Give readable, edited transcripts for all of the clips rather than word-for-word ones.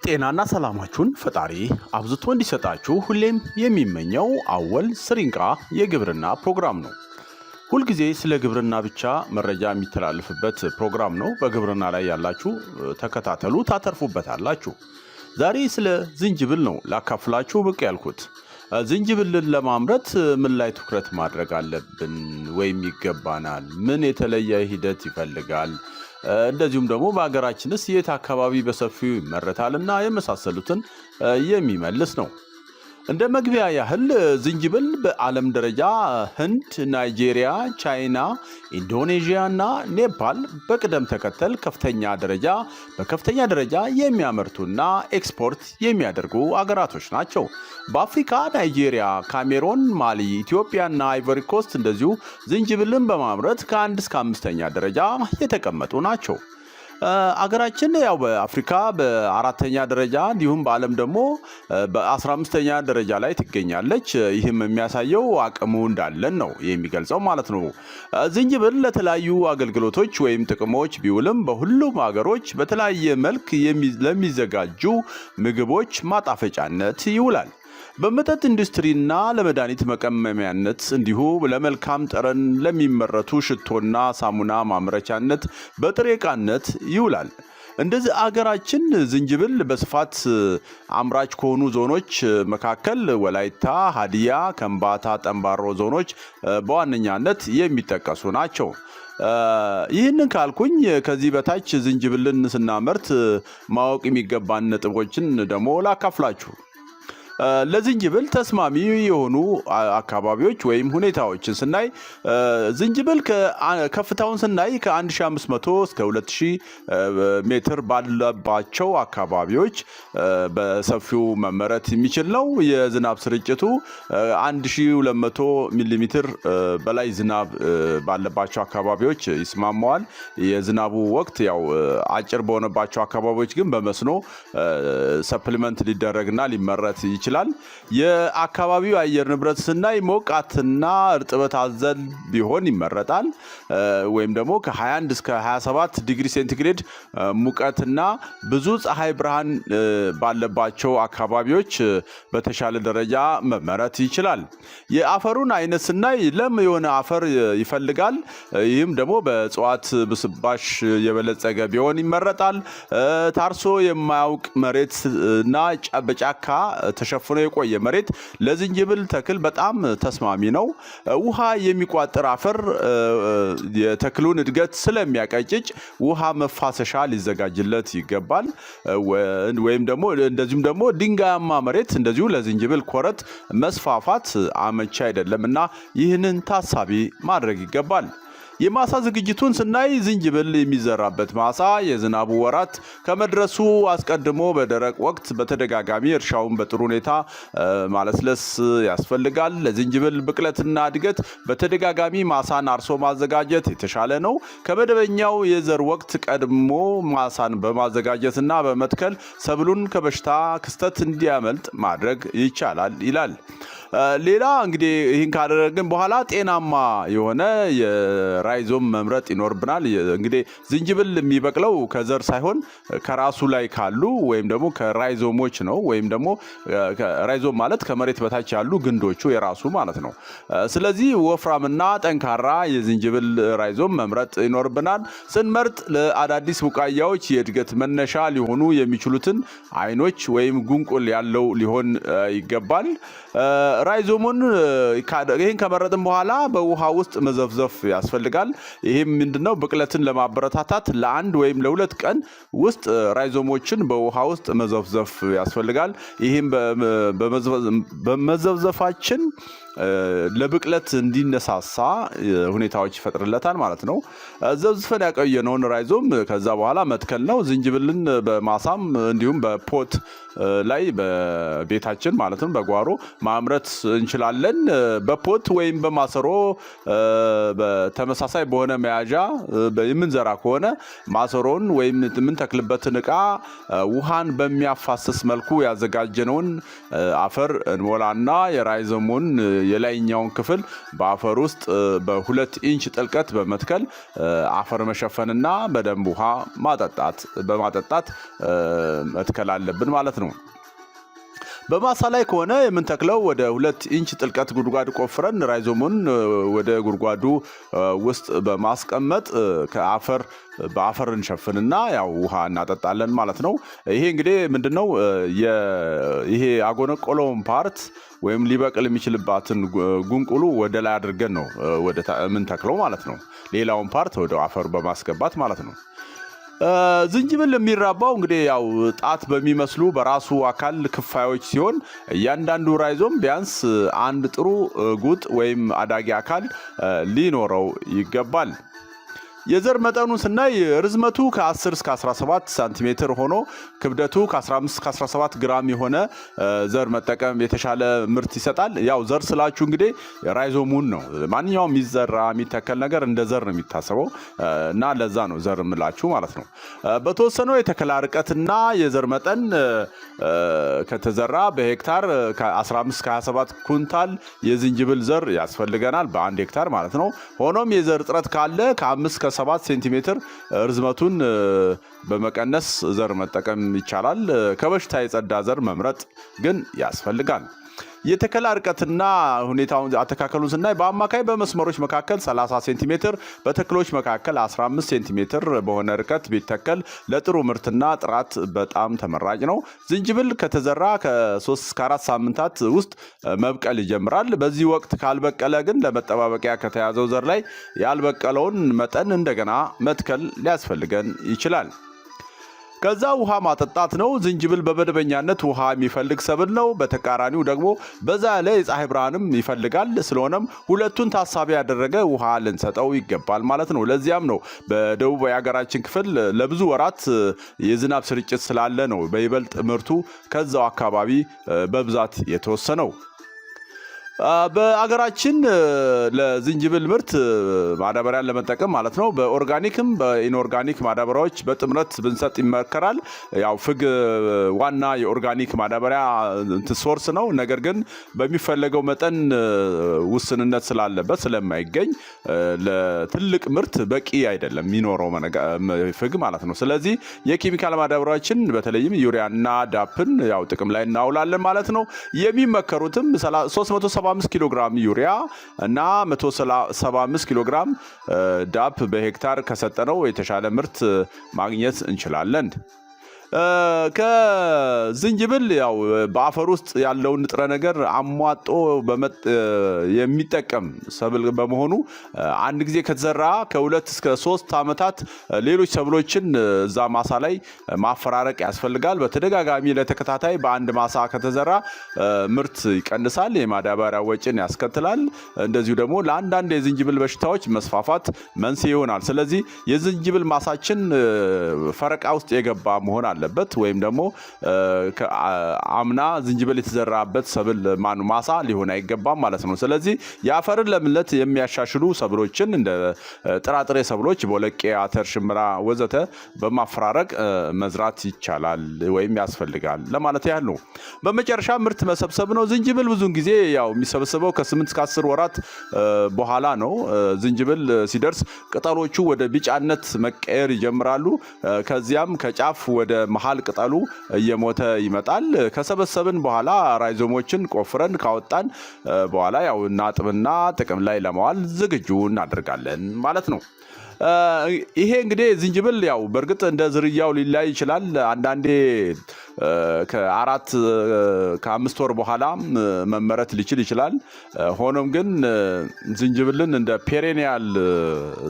ጤናና ሰላማችሁን ፈጣሪ አብዝቶ እንዲሰጣችሁ ሁሌም የሚመኘው አወል ስሪንቃ የግብርና ፕሮግራም ነው። ሁልጊዜ ስለ ግብርና ብቻ መረጃ የሚተላለፍበት ፕሮግራም ነው። በግብርና ላይ ያላችሁ ተከታተሉ፣ ታተርፉበታላችሁ። ዛሬ ስለ ዝንጅብል ነው ላካፍላችሁ ብቅ ያልኩት። ዝንጅብልን ለማምረት ምን ላይ ትኩረት ማድረግ አለብን ወይም ይገባናል? ምን የተለየ ሂደት ይፈልጋል? እንደዚሁም ደግሞ በአገራችንስ የት አካባቢ በሰፊው ይመረታልና የመሳሰሉትን የሚመልስ ነው። እንደ መግቢያ ያህል ዝንጅብል በዓለም ደረጃ ህንድ፣ ናይጄሪያ፣ ቻይና፣ ኢንዶኔዥያ እና ኔፓል በቅደም ተከተል በከፍተኛ ደረጃ የሚያመርቱና ኤክስፖርት የሚያደርጉ አገራቶች ናቸው። በአፍሪካ ናይጄሪያ፣ ካሜሮን፣ ማሊ፣ ኢትዮጵያና አይቮሪ ኮስት እንደዚሁ ዝንጅብልን በማምረት ከ1 እስከ 5ኛ ደረጃ የተቀመጡ ናቸው። አገራችን ያው በአፍሪካ በ4ኛ ደረጃ እንዲሁም በዓለም ደግሞ በ15ኛ ደረጃ ላይ ትገኛለች። ይህም የሚያሳየው አቅሙ እንዳለን ነው የሚገልጸው ማለት ነው። ዝንጅብል ለተለያዩ አገልግሎቶች ወይም ጥቅሞች ቢውልም በሁሉም ሀገሮች በተለያየ መልክ ለሚዘጋጁ ምግቦች ማጣፈጫነት ይውላል። በመጠጥ ኢንዱስትሪና ለመድኃኒት መቀመሚያነት እንዲሁ ለመልካም ጠረን ለሚመረቱ ሽቶና ሳሙና ማምረቻነት በጥሬ ዕቃነት ይውላል። እንደዚህ አገራችን ዝንጅብል በስፋት አምራች ከሆኑ ዞኖች መካከል ወላይታ፣ ሀዲያ፣ ከምባታ፣ ጠምባሮ ዞኖች በዋነኛነት የሚጠቀሱ ናቸው። ይህንን ካልኩኝ ከዚህ በታች ዝንጅብልን ስናመርት ማወቅ የሚገባን ነጥቦችን ደግሞ ላካፍላችሁ። ለዝንጅብል ተስማሚ የሆኑ አካባቢዎች ወይም ሁኔታዎችን ስናይ ዝንጅብል ከፍታውን ስናይ ከ1500 እስከ 2000 ሜትር ባለባቸው አካባቢዎች በሰፊው መመረት የሚችል ነው። የዝናብ ስርጭቱ 1200 ሚሊ ሜትር በላይ ዝናብ ባለባቸው አካባቢዎች ይስማማዋል። የዝናቡ ወቅት ያው አጭር በሆነባቸው አካባቢዎች ግን በመስኖ ሰፕሊመንት ሊደረግና ሊመረት ይችላል። የአካባቢው አየር ንብረት ስናይ ሞቃትና እርጥበት አዘል ቢሆን ይመረጣል። ወይም ደግሞ ከ21 እስከ 27 ዲግሪ ሴንቲግሬድ ሙቀትና ብዙ ፀሐይ ብርሃን ባለባቸው አካባቢዎች በተሻለ ደረጃ መመረት ይችላል። የአፈሩን አይነት ስናይ ለም የሆነ አፈር ይፈልጋል። ይህም ደግሞ በእጽዋት ብስባሽ የበለጸገ ቢሆን ይመረጣል። ታርሶ የማያውቅ መሬት እና በጫካ ተሸፍኖ የቆየ መሬት ለዝንጅብል ተክል በጣም ተስማሚ ነው። ውሃ የሚቋጥር አፈር የተክሉን እድገት ስለሚያቀጭጭ ውሃ መፋሰሻ ሊዘጋጅለት ይገባል። እንደዚሁም ደግሞ ድንጋያማ መሬት እንደዚሁ ለዝንጅብል ኮረት መስፋፋት አመቺ አይደለምና ይህንን ታሳቢ ማድረግ ይገባል። የማሳ ዝግጅቱን ስናይ ዝንጅብል የሚዘራበት ማሳ የዝናቡ ወራት ከመድረሱ አስቀድሞ በደረቅ ወቅት በተደጋጋሚ እርሻውን በጥሩ ሁኔታ ማለስለስ ያስፈልጋል። ለዝንጅብል ብቅለትና እድገት በተደጋጋሚ ማሳን አርሶ ማዘጋጀት የተሻለ ነው። ከመደበኛው የዘር ወቅት ቀድሞ ማሳን በማዘጋጀትና በመትከል ሰብሉን ከበሽታ ክስተት እንዲያመልጥ ማድረግ ይቻላል ይላል። ሌላ እንግዲህ ይህን ካደረግን በኋላ ጤናማ የሆነ የራይዞም መምረጥ ይኖርብናል። እንግዲህ ዝንጅብል የሚበቅለው ከዘር ሳይሆን ከራሱ ላይ ካሉ ወይም ደግሞ ከራይዞሞች ነው። ወይም ደግሞ ራይዞም ማለት ከመሬት በታች ያሉ ግንዶቹ የራሱ ማለት ነው። ስለዚህ ወፍራምና ጠንካራ የዝንጅብል ራይዞም መምረጥ ይኖርብናል። ስንመርጥ ለአዳዲስ ቡቃያዎች የእድገት መነሻ ሊሆኑ የሚችሉትን አይኖች ወይም ጉንቁል ያለው ሊሆን ይገባል። ራይዞሙን ይህን ከመረጥን በኋላ በውሃ ውስጥ መዘፍዘፍ ያስፈልጋል። ይህም ምንድነው? ብቅለትን ለማበረታታት ለ1 ወይም ለ2 ቀን ውስጥ ራይዞሞችን በውሃ ውስጥ መዘፍዘፍ ያስፈልጋል። ይህም በመዘፍዘፋችን ለብቅለት እንዲነሳሳ ሁኔታዎች ይፈጥርለታል ማለት ነው። ዘብዝፈን ያቆየነውን ራይዞም ከዛ በኋላ መትከል ነው። ዝንጅብልን በማሳም እንዲሁም በፖት ላይ በቤታችን ማለትም በጓሮ ማምረት እንችላለን። በፖት ወይም በማሰሮ በተመሳሳይ በሆነ መያዣ የምንዘራ ከሆነ ማሰሮን ወይም የምንተክልበትን ዕቃ ውሃን በሚያፋስስ መልኩ ያዘጋጀነውን አፈር እንሞላና የራይዞሙን የላይኛውን ክፍል በአፈር ውስጥ በ2 ኢንች ጥልቀት በመትከል አፈር መሸፈንና በደንብ ውሃ በማጠጣት መትከል አለብን ማለት ነው። በማሳ ላይ ከሆነ የምንተክለው ወደ 2 ኢንች ጥልቀት ጉድጓድ ቆፍረን ራይዞሙን ወደ ጉድጓዱ ውስጥ በማስቀመጥ በአፈር እንሸፍንና ያው ውሃ እናጠጣለን ማለት ነው። ይሄ እንግዲህ ምንድነው ይሄ አጎነቆለውን ፓርት ወይም ሊበቅል የሚችልባትን ጉንቁሉ ወደ ላይ አድርገን ነው ወደ ምንተክለው ማለት ነው። ሌላውን ፓርት ወደ አፈር በማስገባት ማለት ነው። ዝንጅብል የሚራባው እንግዲህ ያው ጣት በሚመስሉ በራሱ አካል ክፋዮች ሲሆን እያንዳንዱ ራይዞም ቢያንስ አንድ ጥሩ ጉጥ ወይም አዳጊ አካል ሊኖረው ይገባል። የዘር መጠኑን ስናይ ርዝመቱ ከ10 እስከ 17 ሳንቲሜትር ሆኖ ክብደቱ ከ15 እስከ 17 ግራም የሆነ ዘር መጠቀም የተሻለ ምርት ይሰጣል። ያው ዘር ስላችሁ እንግዲህ ራይዞሙን ነው። ማንኛውም የሚተከል ነገር እንደ ዘር ነው የሚታሰበው እና ለዛ ነው ዘር ምላችሁ ማለት ነው። በተወሰነው የተከላ ርቀትና የዘር መጠን ከተዘራ በሄክታር ከ15 እስከ 27 ኩንታል የዝንጅብል ዘር ያስፈልገናል በ1 ሄክታር ማለት ነው። ሆኖም የዘር እጥረት ካለ ከ5 እስከ 7 ሴንቲሜትር ርዝመቱን በመቀነስ ዘር መጠቀም ይቻላል። ከበሽታ የጸዳ ዘር መምረጥ ግን ያስፈልጋል። የተከላ ርቀትና ሁኔታውን አተካከሉን ስናይ በአማካይ በመስመሮች መካከል 30 ሴንቲሜትር በተክሎች መካከል 15 ሴንቲሜትር በሆነ ርቀት ቢተከል ለጥሩ ምርትና ጥራት በጣም ተመራጭ ነው። ዝንጅብል ከተዘራ ከ3 እስከ 4 ሳምንታት ውስጥ መብቀል ይጀምራል። በዚህ ወቅት ካልበቀለ ግን ለመጠባበቂያ ከተያዘው ዘር ላይ ያልበቀለውን መጠን እንደገና መትከል ሊያስፈልገን ይችላል። ከዛ ውሃ ማጠጣት ነው። ዝንጅብል በመደበኛነት ውሃ የሚፈልግ ሰብል ነው። በተቃራኒው ደግሞ በዛ ያለ የፀሐይ ብርሃንም ይፈልጋል። ስለሆነም ሁለቱን ታሳቢ ያደረገ ውሃ ልንሰጠው ይገባል ማለት ነው። ለዚያም ነው በደቡብ የሀገራችን ክፍል ለብዙ ወራት የዝናብ ስርጭት ስላለ ነው በይበልጥ ምርቱ ከዛው አካባቢ በብዛት የተወሰነው። በአገራችን ለዝንጅብል ምርት ማዳበሪያን ለመጠቀም ማለት ነው በኦርጋኒክም በኢንኦርጋኒክ ማዳበሪያዎች በጥምረት ብንሰጥ ይመከራል። ያው ፍግ ዋና የኦርጋኒክ ማዳበሪያ ሶርስ ነው። ነገር ግን በሚፈለገው መጠን ውስንነት ስላለበት ስለማይገኝ ለትልቅ ምርት በቂ አይደለም የሚኖረው ፍግ ማለት ነው። ስለዚህ የኬሚካል ማዳበሪያዎችን በተለይም ዩሪያና ዳፕን ያው ጥቅም ላይ እናውላለን ማለት ነው። የሚመከሩትም 375 ኪሎ ግራም ዩሪያ እና 175 ኪሎ ግራም ዳፕ በሄክታር ከሰጠነው የተሻለ ምርት ማግኘት እንችላለን። ከዝንጅብል ያው በአፈር ውስጥ ያለውን ንጥረ ነገር አሟጦ የሚጠቀም ሰብል በመሆኑ አንድ ጊዜ ከተዘራ ከ2 እስከ 3 ዓመታት ሌሎች ሰብሎችን እዛ ማሳ ላይ ማፈራረቅ ያስፈልጋል። በተደጋጋሚ ለተከታታይ በአንድ ማሳ ከተዘራ ምርት ይቀንሳል፣ የማዳበሪያ ወጪን ያስከትላል። እንደዚሁ ደግሞ ለአንዳንድ የዝንጅብል በሽታዎች መስፋፋት መንስኤ ይሆናል። ስለዚህ የዝንጅብል ማሳችን ፈረቃ ውስጥ የገባ መሆን አለበት ወይም ደግሞ አምና ዝንጅብል የተዘራበት ሰብል ማሳ ሊሆን አይገባም ማለት ነው። ስለዚህ የአፈርን ለምነት የሚያሻሽሉ ሰብሎችን እንደ ጥራጥሬ ሰብሎች ቦለቄ፣ አተር፣ ሽምብራ ወዘተ በማፈራረቅ መዝራት ይቻላል ወይም ያስፈልጋል ለማለት ያህል ነው። በመጨረሻ ምርት መሰብሰብ ነው። ዝንጅብል ብዙውን ጊዜ ያው የሚሰበሰበው ከ8 እስከ 10 ወራት በኋላ ነው። ዝንጅብል ሲደርስ ቅጠሎቹ ወደ ቢጫነት መቀየር ይጀምራሉ። ከዚያም ከጫፍ ወደ መሃል ቅጠሉ እየሞተ ይመጣል። ከሰበሰብን በኋላ ራይዞሞችን ቆፍረን ካወጣን በኋላ ያው እናጥብና ጥቅም ላይ ለማዋል ዝግጁ እናደርጋለን ማለት ነው። ይሄ እንግዲህ ዝንጅብል ያው በእርግጥ እንደ ዝርያው ሊላይ ይችላል። አንዳንዴ ከ5 ወር በኋላ መመረት ሊችል ይችላል። ሆኖም ግን ዝንጅብልን እንደ ፔሬኒያል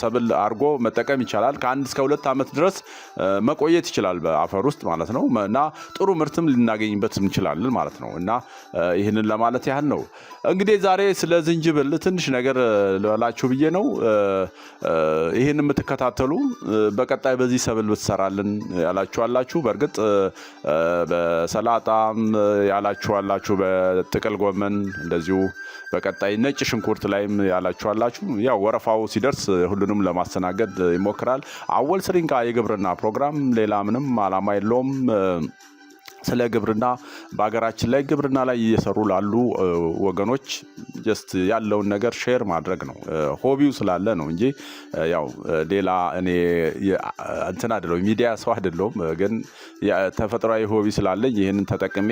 ሰብል አድርጎ መጠቀም ይቻላል። ከ1 እስከ 2 ዓመት ድረስ መቆየት ይችላል በአፈር ውስጥ ማለት ነው እና ጥሩ ምርትም ልናገኝበት እንችላለን ማለት ነው እና ይህንን ለማለት ያህል ነው። እንግዲህ ዛሬ ስለ ዝንጅብል ትንሽ ነገር ልበላችሁ ብዬ ነው። ይህን የምትከታተሉ በቀጣይ በዚህ ሰብል ብትሰራልን ያላችኋላችሁ፣ በእርግጥ በሰላጣም ያላችኋላችሁ፣ በጥቅል ጎመን እንደዚሁ በቀጣይ ነጭ ሽንኩርት ላይም ያላችኋላችሁ። ያው ወረፋው ሲደርስ ሁሉንም ለማስተናገድ ይሞክራል። አወል ስሪንቃ የግብርና ፕሮግራም ሌላ ምንም ዓላማ የለውም። ስለ ግብርና በአገራችን ላይ ግብርና ላይ እየሰሩ ላሉ ወገኖች ጀስት ያለውን ነገር ሼር ማድረግ ነው። ሆቢው ስላለ ነው እንጂ ያው ሌላ እኔ እንትን አይደለም ሚዲያ ሰው አይደለም። ግን ተፈጥሯዊ ሆቢ ስላለኝ ይሄንን ተጠቅሜ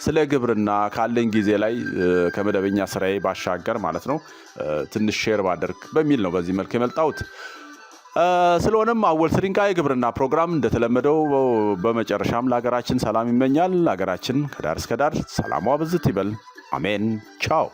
ስለ ግብርና ካለኝ ጊዜ ላይ ከመደበኛ ስራዬ ባሻገር ማለት ነው ትንሽ ሼር ባደርግ በሚል ነው በዚህ መልክ የመጣሁት። ስለሆነም አወል ስሪንቃ የግብርና ፕሮግራም እንደተለመደው በመጨረሻም ለሀገራችን ሰላም ይመኛል። ሀገራችን ከዳር እስከ ዳር ሰላሟ ብዝት ይበል። አሜን። ቻው